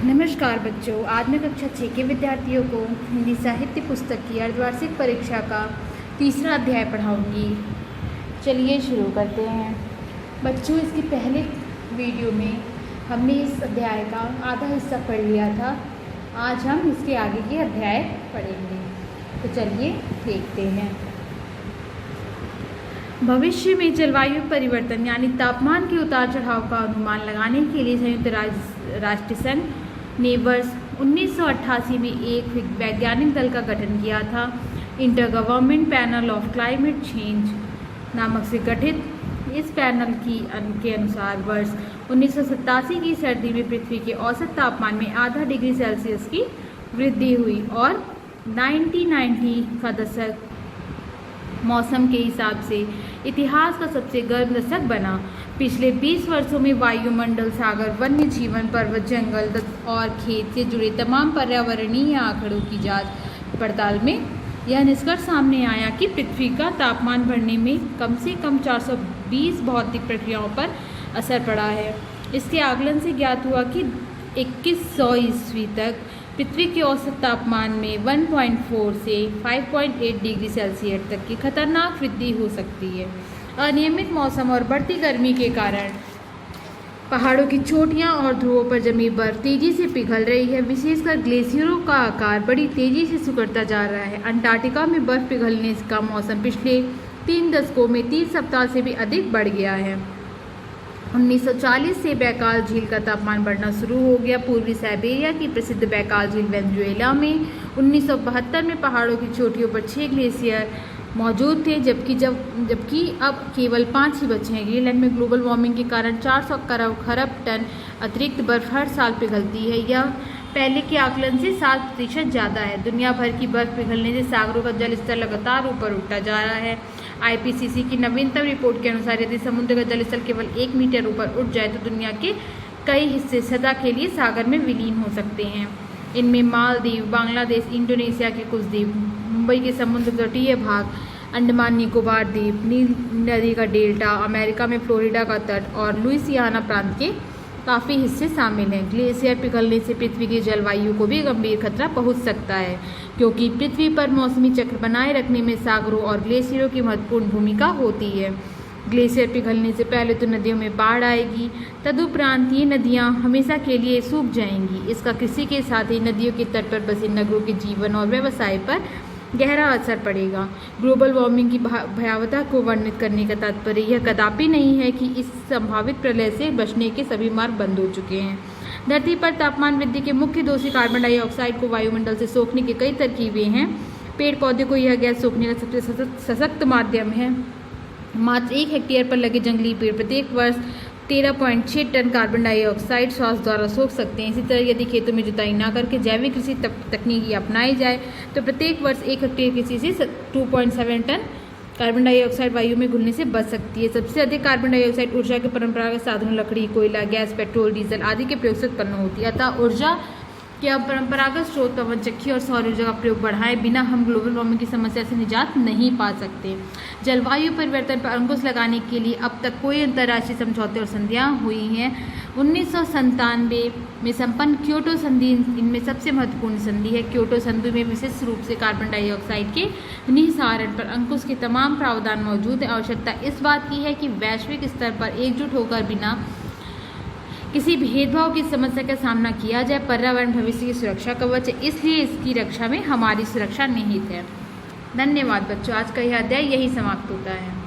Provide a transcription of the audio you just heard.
नमस्कार बच्चों, आज मैं कक्षा 6 के विद्यार्थियों को हिंदी साहित्य पुस्तक की अर्धवार्षिक परीक्षा का तीसरा अध्याय पढ़ाऊंगी। चलिए शुरू करते हैं। बच्चों, इसके पहले वीडियो में हमने इस अध्याय का आधा हिस्सा पढ़ लिया था। आज हम इसके आगे के अध्याय पढ़ेंगे, तो चलिए देखते हैं। भविष्य में जलवायु परिवर्तन यानी तापमान के उतार चढ़ाव का अनुमान लगाने के लिए संयुक्त राष्ट्र संघ ने वर्ष 1988 में एक वैज्ञानिक दल का गठन किया था। Inter government panel of climate change नामक से गठित इस पैनल के अनुसार वर्ष 1987 की सर्दी में पृथ्वी के औसत तापमान में आधा डिग्री सेल्सियस की वृद्धि हुई और 1990 का दशक मौसम के हिसाब से इतिहास का सबसे गर्म दशक बना। पिछले 20 वर्षों में वायुमंडल, सागर, वन्य जीवन, पर्वत, जंगल और खेत से जुड़े तमाम पर्यावरणीय आंकड़ों की जांच पड़ताल में यह निष्कर्ष सामने आया कि पृथ्वी का तापमान बढ़ने में कम से कम 420 भौतिक प्रक्रियाओं पर असर पड़ा है। इसके आकलन से ज्ञात हुआ कि 2100 ईस्वी तक पृथ्वी के औसत तापमान में 1.4 से 5.8 डिग्री सेल्सियस तक की खतरनाक वृद्धि हो सकती है। अनियमित मौसम और बढ़ती गर्मी के कारण पहाड़ों की चोटियां और ध्रुवों पर जमी बर्फ तेजी से पिघल रही है। विशेषकर ग्लेशियरों का आकार बड़ी तेजी से सिकुड़ता जा रहा है। अंटार्कटिका में बर्फ पिघलने का मौसम पिछले 3 दशकों में 3 सप्ताह से भी अधिक बढ़ गया है। 1940 से बैकाल झील का तापमान बढ़ना शुरू हो गया। पूर्वी साइबेरिया की प्रसिद्ध बैकाल झील वेनेजुएला में 1972 में पहाड़ों की चोटियों पर 6 ग्लेशियर मौजूद थे, जबकि अब केवल 5 ही बचे हैं। ग्रीनलैंड में ग्लोबल वार्मिंग के कारण 400 खरब टन अतिरिक्त बर्फ हर साल पिघलती है। यह पहले के आकलन से 7% ज़्यादा है। दुनिया भर की बर्फ पिघलने से सागरों का जल स्तर लगातार ऊपर उठता जा रहा है। IPCC की नवीनतम रिपोर्ट के अनुसार यदि समुद्र का जल स्तर केवल 1 मीटर ऊपर उठ जाए तो दुनिया के कई हिस्से सदा के लिए सागर में विलीन हो सकते हैं। इनमें मालदीव, बांग्लादेश, इंडोनेशिया के कुछ द्वीप, मुंबई के समुद्र तटीय भाग, अंडमान निकोबार द्वीप, नील नदी का डेल्टा, अमेरिका में फ्लोरिडा का तट और लुइसियाना प्रांत के काफ़ी हिस्से शामिल हैं। ग्लेशियर पिघलने से पृथ्वी की जलवायु को भी गंभीर खतरा पहुंच सकता है, क्योंकि पृथ्वी पर मौसमी चक्र बनाए रखने में सागरों और ग्लेशियरों की महत्वपूर्ण भूमिका होती है। ग्लेशियर पिघलने से पहले तो नदियों में बाढ़ आएगी, तदुपरांत ये नदियाँ हमेशा के लिए सूख जाएंगी। इसका कृषि के साथ ही नदियों के तट पर बसे नगरों के जीवन और व्यवसाय पर गहरा असर पड़ेगा। ग्लोबल वार्मिंग की भयावहता को वर्णित करने का तात्पर्य यह कदापि नहीं है कि इस संभावित प्रलय से बचने के सभी मार्ग बंद हो चुके हैं। धरती पर तापमान वृद्धि के मुख्य दोषी कार्बन डाइऑक्साइड को वायुमंडल से सोखने की कई तरकीबें हैं। पेड़ पौधे को यह गैस सोखने का सबसे सशक्त माध्यम है। मात्र 1 हेक्टेयर पर लगे जंगली पेड़ प्रत्येक वर्ष 13.6 टन कार्बन डाइऑक्साइड श्वास द्वारा सोख सकते हैं। इसी तरह यदि खेतों में जुताई न करके जैविक कृषि तकनीकी अपनाई जाए तो प्रत्येक वर्ष 1 हेक्टेयर कृषि से 2.7 टन कार्बन डाइऑक्साइड वायु में घुलने से बच सकती है। सबसे अधिक कार्बन डाइऑक्साइड ऊर्जा के परंपरागत साधनों लकड़ी, कोयला, गैस, पेट्रोल, डीजल आदि के प्रयोग से उत्पन्न होती है। अतः ऊर्जा के परंपरागत स्रोत पवन चक्की और सौर ऊर्जा का प्रयोग बढ़ाए बिना हम ग्लोबल वार्मिंग की समस्या से निजात नहीं पा सकते। जलवायु परिवर्तन पर अंकुश लगाने के लिए अब तक कोई अंतर्राष्ट्रीय समझौते और संधियां हुई हैं। 1997 में संपन्न क्योटो संधि इनमें सबसे महत्वपूर्ण संधि है। क्योटो संधि में विशेष रूप से कार्बन डाइऑक्साइड के निस्तारण पर अंकुश के तमाम प्रावधान मौजूद हैं। आवश्यकता इस बात की है कि वैश्विक स्तर पर एकजुट होकर बिना किसी भेदभाव की समस्या का सामना किया जाए। पर्यावरण भविष्य की सुरक्षा कवच है, इसलिए इसकी रक्षा में हमारी सुरक्षा निहित है। धन्यवाद बच्चों, आज का यह अध्याय यही समाप्त होता है।